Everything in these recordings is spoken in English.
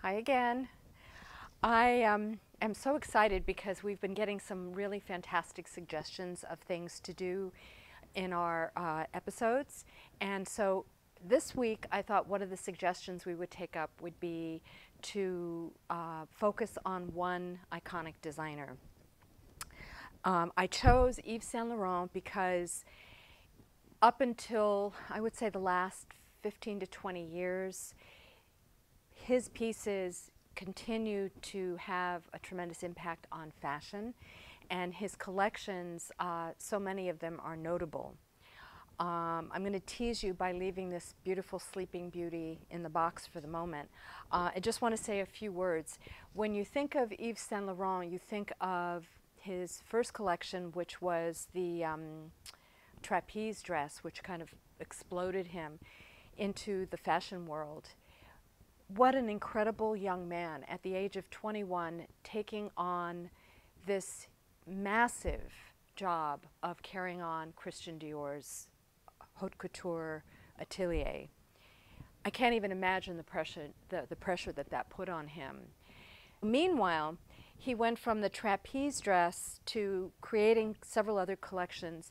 Hi again. I am so excited because we've been getting some really fantastic suggestions of things to do in our episodes. And so this week I thought one of the suggestions we would take up would be to focus on one iconic designer. I chose Yves Saint Laurent because up until I would say the last 15 to 20 years, his pieces continue to have a tremendous impact on fashion, and his collections, so many of them are notable. I'm going to tease you by leaving this beautiful Sleeping Beauty in the box for the moment. I just want to say a few words. When you think of Yves Saint Laurent, you think of his first collection, which was the trapeze dress, which kind of exploded him into the fashion world. What an incredible young man at the age of 21, taking on this massive job of carrying on Christian Dior's Haute Couture atelier. I can't even imagine the pressure that put on him. Meanwhile, he went from the trapeze dress to creating several other collections.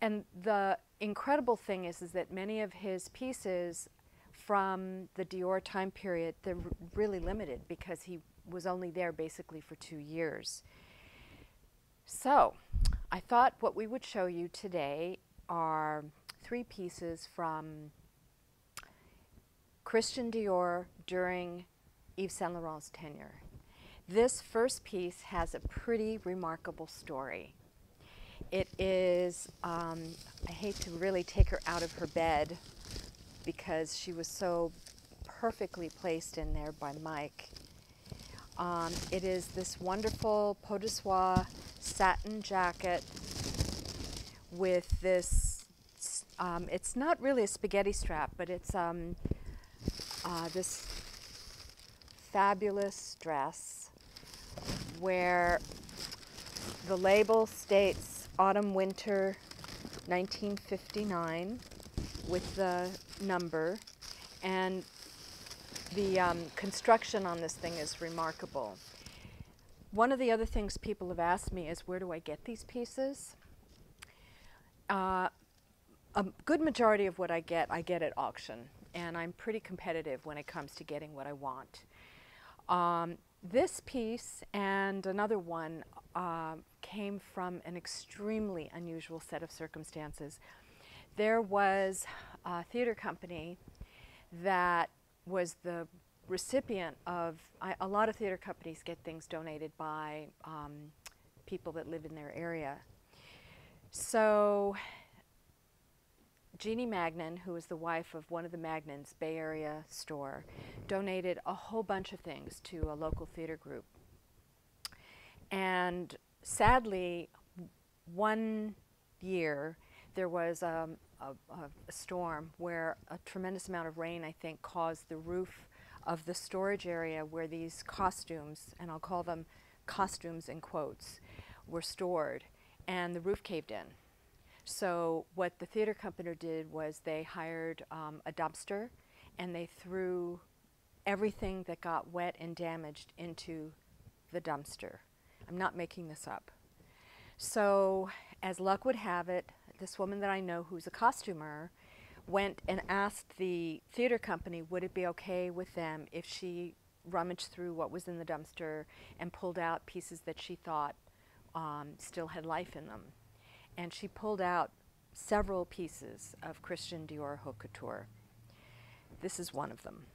And the incredible thing is that many of his pieces from the Dior time period, they're really limited because he was only there basically for 2 years. So I thought what we would show you today are 3 pieces from Christian Dior during Yves Saint Laurent's tenure. This first piece has a pretty remarkable story. It is, I hate to really take her out of her bed because she was so perfectly placed in there by Mike. It is this wonderful pot de soie satin jacket with this, it's not really a spaghetti strap, but it's this fabulous dress where the label states autumn-winter 1959 with the number, and the construction on this thing is remarkable. One of the other things people have asked me is, where do I get these pieces? A good majority of what I get at auction, and I'm pretty competitive when it comes to getting what I want. This piece and another one came from an extremely unusual set of circumstances. There was a theater company that was the recipient of, a lot of theater companies get things donated by people that live in their area. So Jeannie Magnan, who is the wife of one of the Magnans, Bay Area store, donated a whole bunch of things to a local theater group. And sadly, one year there was a storm where a tremendous amount of rain, I think, caused the roof of the storage area where these costumes, and I'll call them costumes in quotes, were stored, and the roof caved in. So what the theater company did was they hired a dumpster, and they threw everything that got wet and damaged into the dumpster. I'm not making this up. So as luck would have it, this woman that I know who's a costumer went and asked the theater company would it be okay with them if she rummaged through what was in the dumpster and pulled out pieces that she thought still had life in them. And she pulled out several pieces of Christian Dior Haute Couture. This is one of them.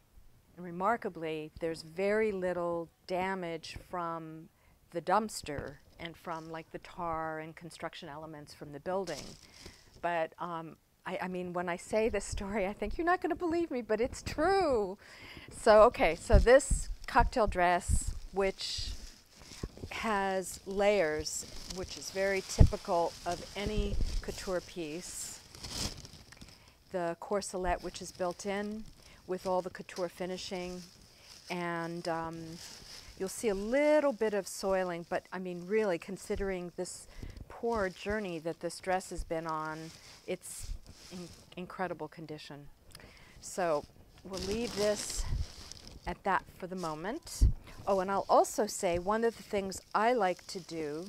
And remarkably, there's very little damage from the dumpster and from like the tar and construction elements from the building. But I mean, when I say this story, I think you're not going to believe me, but it's true. So, okay, so this cocktail dress, which has layers, which is very typical of any couture piece. The corselet, which is built in with all the couture finishing, and you'll see a little bit of soiling, but I mean, really, considering this poor journey that this dress has been on, it's in incredible condition. So we'll leave this at that for the moment. Oh, and I'll also say one of the things I like to do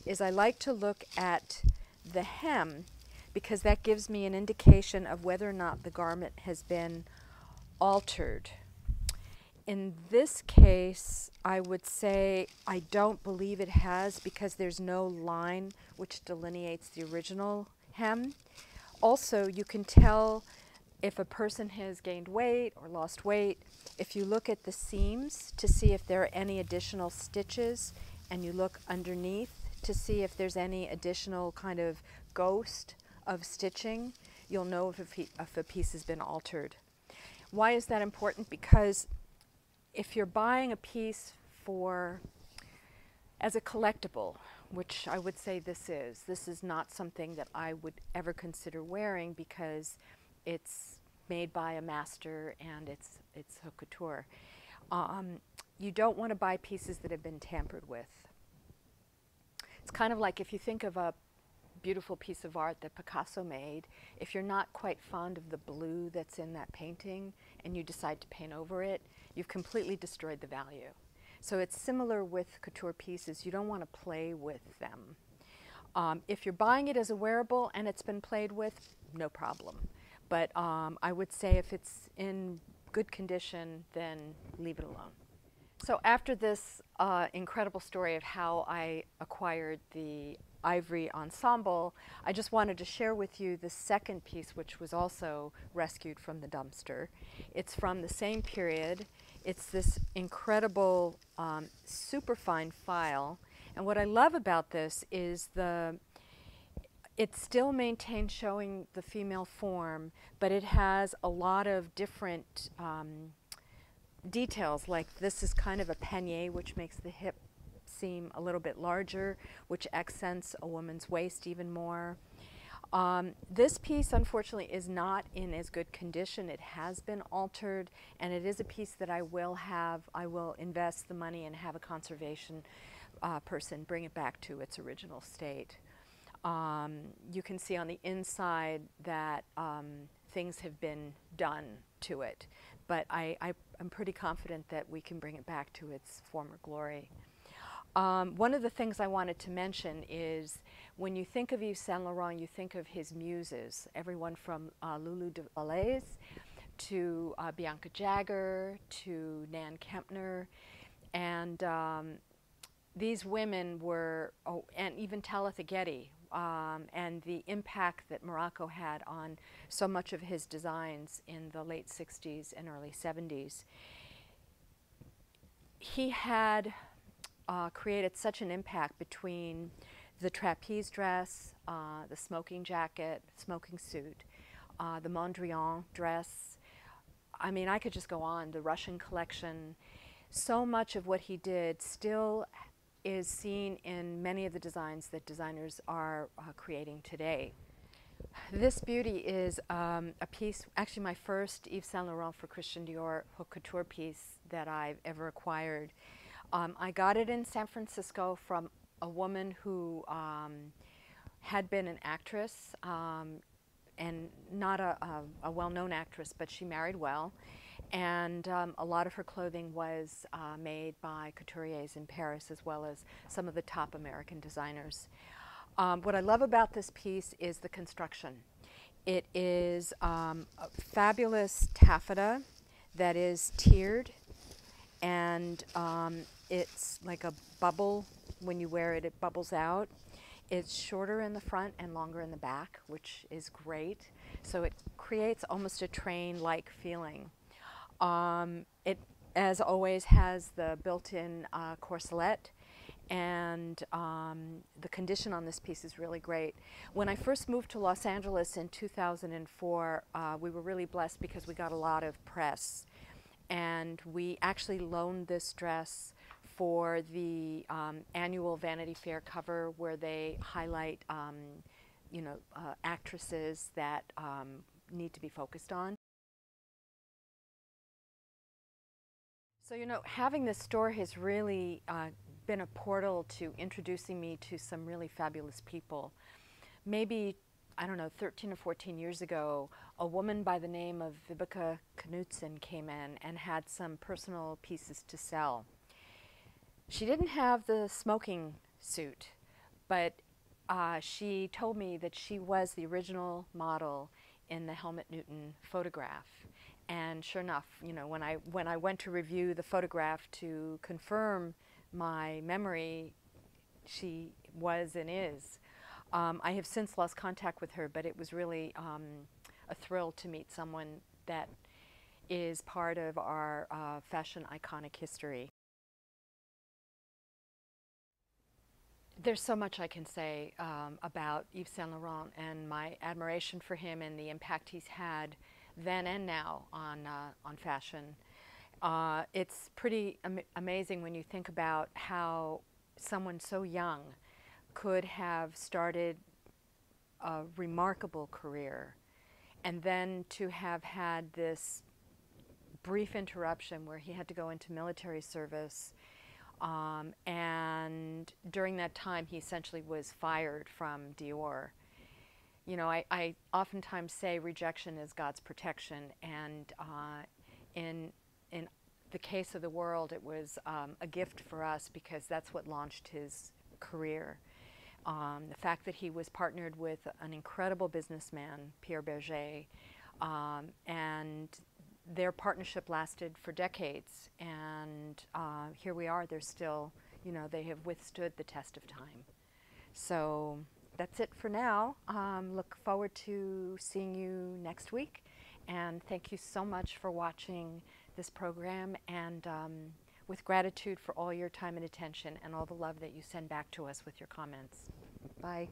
is I like to look at the hem, because that gives me an indication of whether or not the garment has been altered. In this case, I would say I don't believe it has, because there's no line which delineates the original hem. Also, you can tell if a person has gained weight or lost weight if you look at the seams to see if there are any additional stitches, and you look underneath to see if there's any additional kind of ghost of stitching. You'll know if a piece has been altered. Why is that important? Because if you're buying a piece as a collectible, which I would say this is not something that I would ever consider wearing, because it's made by a master and it's haute couture. You don't want to buy pieces that have been tampered with. It's kind of like if you think of a beautiful piece of art that Picasso made, if you're not quite fond of the blue that's in that painting and you decide to paint over it, you've completely destroyed the value. So it's similar with couture pieces. You don't want to play with them. If you're buying it as a wearable and it's been played with, no problem. But I would say if it's in good condition, then leave it alone. So after this incredible story of how I acquired the ivory ensemble, I just wanted to share with you the second piece, which was also rescued from the dumpster. It's from the same period. It's this incredible superfine file. And what I love about this is it still maintains showing the female form, but it has a lot of different details, like this is kind of a panier, which makes the hip seem a little bit larger, which accents a woman's waist even more. This piece, unfortunately, is not in as good condition. It has been altered, and it is a piece that I will invest the money and have a conservation person bring it back to its original state. You can see on the inside that things have been done to it, but I'm pretty confident that we can bring it back to its former glory. One of the things I wanted to mention is when you think of Yves Saint Laurent, you think of his muses, everyone from Lulu de Valais to Bianca Jagger to Nan Kempner, and these women were, and even Talitha Getty, and the impact that Morocco had on so much of his designs in the late 60s and early 70s. He had created such an impact between the trapeze dress, the smoking jacket, smoking suit, the Mondrian dress. I mean, I could just go on, the Russian collection. So much of what he did still is seen in many of the designs that designers are creating today. This beauty is a piece, actually my first Yves Saint Laurent for Christian Dior Haute Couture piece that I've ever acquired. I got it in San Francisco from a woman who had been an actress, and not a well-known actress, but she married well. And a lot of her clothing was made by couturiers in Paris, as well as some of the top American designers. What I love about this piece is the construction. It is a fabulous taffeta that is tiered, and it's like a bubble. When you wear it, it bubbles out. It's shorter in the front and longer in the back, which is great. So it creates almost a train-like feeling. It, as always, has the built-in corselet, and the condition on this piece is really great. When I first moved to Los Angeles in 2004, we were really blessed because we got a lot of press, and we actually loaned this dress for the annual Vanity Fair cover, where they highlight actresses that need to be focused on. So, having this store has really been a portal to introducing me to some really fabulous people. Maybe I don't know, 13 or 14 years ago, a woman by the name of Vibeke Knudsen came in and had some personal pieces to sell. She didn't have the smoking suit, but she told me that she was the original model in the Helmut Newton photograph. And sure enough, you know, when I went to review the photograph to confirm my memory, she was and is. I have since lost contact with her, but it was really a thrill to meet someone that is part of our fashion iconic history. There's so much I can say about Yves Saint Laurent and my admiration for him and the impact he's had then and now on fashion. It's pretty amazing when you think about how someone so young could have started a remarkable career and then to have had this brief interruption where he had to go into military service. And during that time, he essentially was fired from Dior. You know, I oftentimes say rejection is God's protection, and in the case of the world, it was a gift for us because that's what launched his career. The fact that he was partnered with an incredible businessman, Pierre Berger, and their partnership lasted for decades, and here we are. They're still, you know, they have withstood the test of time. So that's it for now. Look forward to seeing you next week, and thank you so much for watching this program, and with gratitude for all your time and attention and all the love that you send back to us with your comments. Bye.